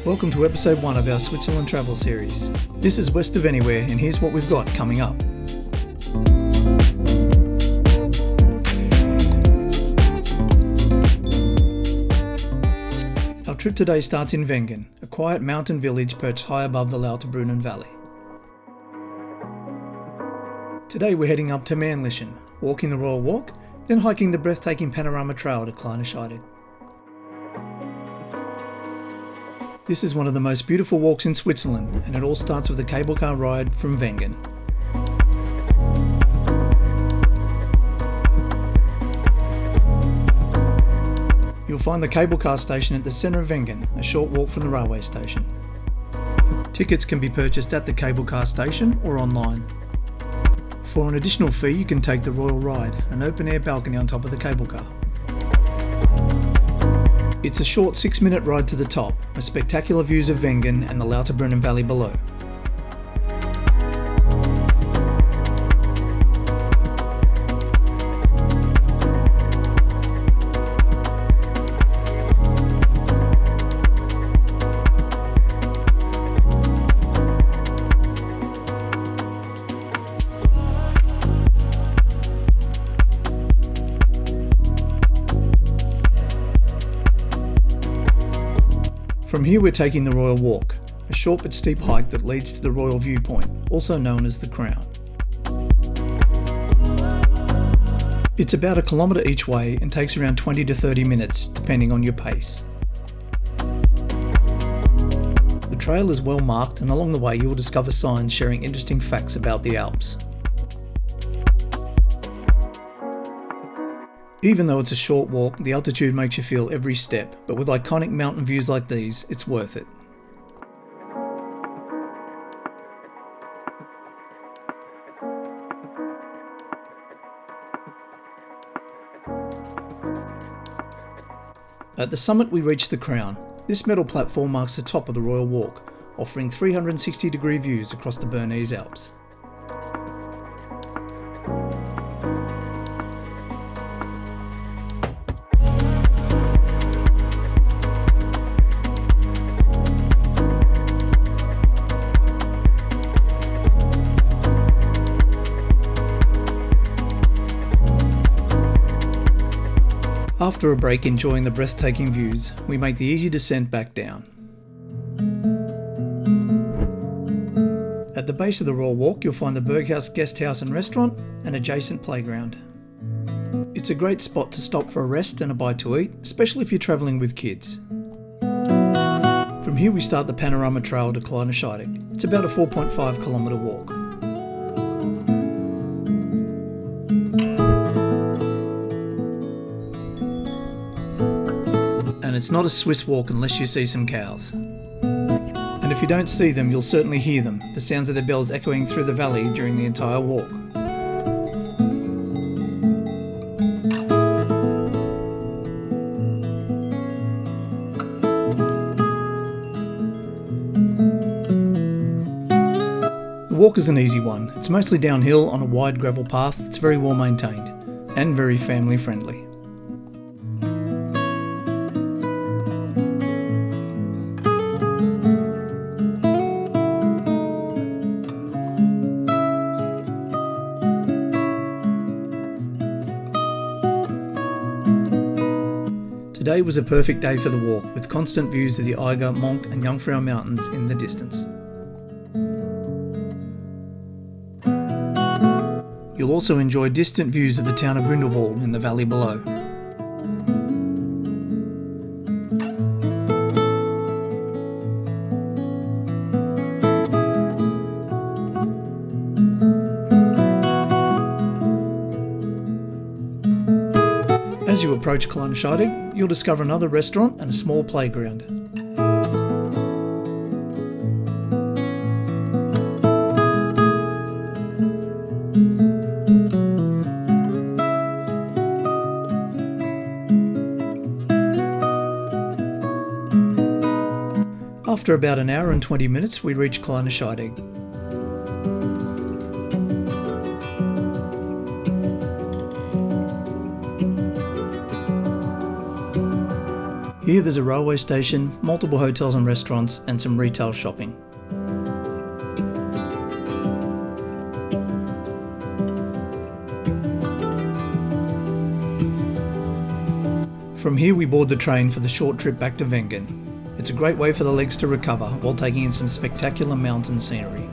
Welcome to episode 1 of our Switzerland travel series. This is West of Anywhere, and here's what we've got coming up. Our trip today starts in Wengen, a quiet mountain village perched high above the Lauterbrunnen Valley. Today we're heading up to Maennlichen, walking the Royal Walk, then hiking the breathtaking Panorama Trail to Kleine Scheidegg. This is one of the most beautiful walks in Switzerland, and it all starts with a cable car ride from Wengen. You'll find the cable car station at the centre of Wengen, a short walk from the railway station. Tickets can be purchased at the cable car station or online. For an additional fee, you can take the Royal Ride, an open-air balcony on top of the cable car. It's a short 6-minute ride to the top, with spectacular views of Wengen and the Lauterbrunnen Valley below. From here we're taking the Royal Walk, a short but steep hike that leads to the Royal Viewpoint, also known as the Crown. It's about 1 kilometre each way and takes around 20 to 30 minutes, depending on your pace. The trail is well marked, and along the way you will discover signs sharing interesting facts about the Alps. Even though it's a short walk, the altitude makes you feel every step, but with iconic mountain views like these, it's worth it. At the summit we reach the Crown. This metal platform marks the top of the Royal Walk, offering 360-degree views across the Bernese Alps. After a break enjoying the breathtaking views, we make the easy descent back down. At the base of the Royal Walk you'll find the Berghaus guest house and restaurant and adjacent playground. It's a great spot to stop for a rest and a bite to eat, especially if you're travelling with kids. From here we start the Panorama Trail to Kleine Scheidegg. It's about a 4.5 kilometre walk. And it's not a Swiss walk unless you see some cows. And if you don't see them, you'll certainly hear them, the sounds of their bells echoing through the valley during the entire walk. The walk is an easy one. It's mostly downhill on a wide gravel path that's very well maintained and very family friendly. Today was a perfect day for the walk, with constant views of the Eiger, Mönch and Jungfrau mountains in the distance. You'll also enjoy distant views of the town of Grindelwald in the valley below. As you approach Kleine Scheidegg, you'll discover another restaurant and a small playground. After about an hour and 20 minutes, we reach Kleine Scheidegg. Here there's a railway station, multiple hotels and restaurants, and some retail shopping. From here we board the train for the short trip back to Wengen. It's a great way for the legs to recover while taking in some spectacular mountain scenery.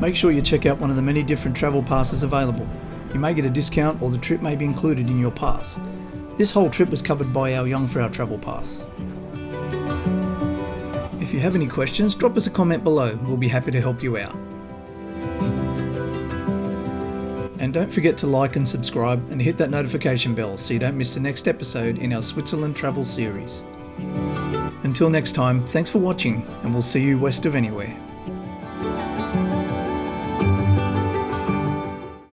Make sure you check out one of the many different travel passes available. You may get a discount or the trip may be included in your pass. This whole trip was covered by our Jungfrau travel pass. If you have any questions, drop us a comment below. We'll be happy to help you out. And don't forget to like and subscribe and hit that notification bell so you don't miss the next episode in our Switzerland travel series. Until next time, thanks for watching and we'll see you west of anywhere.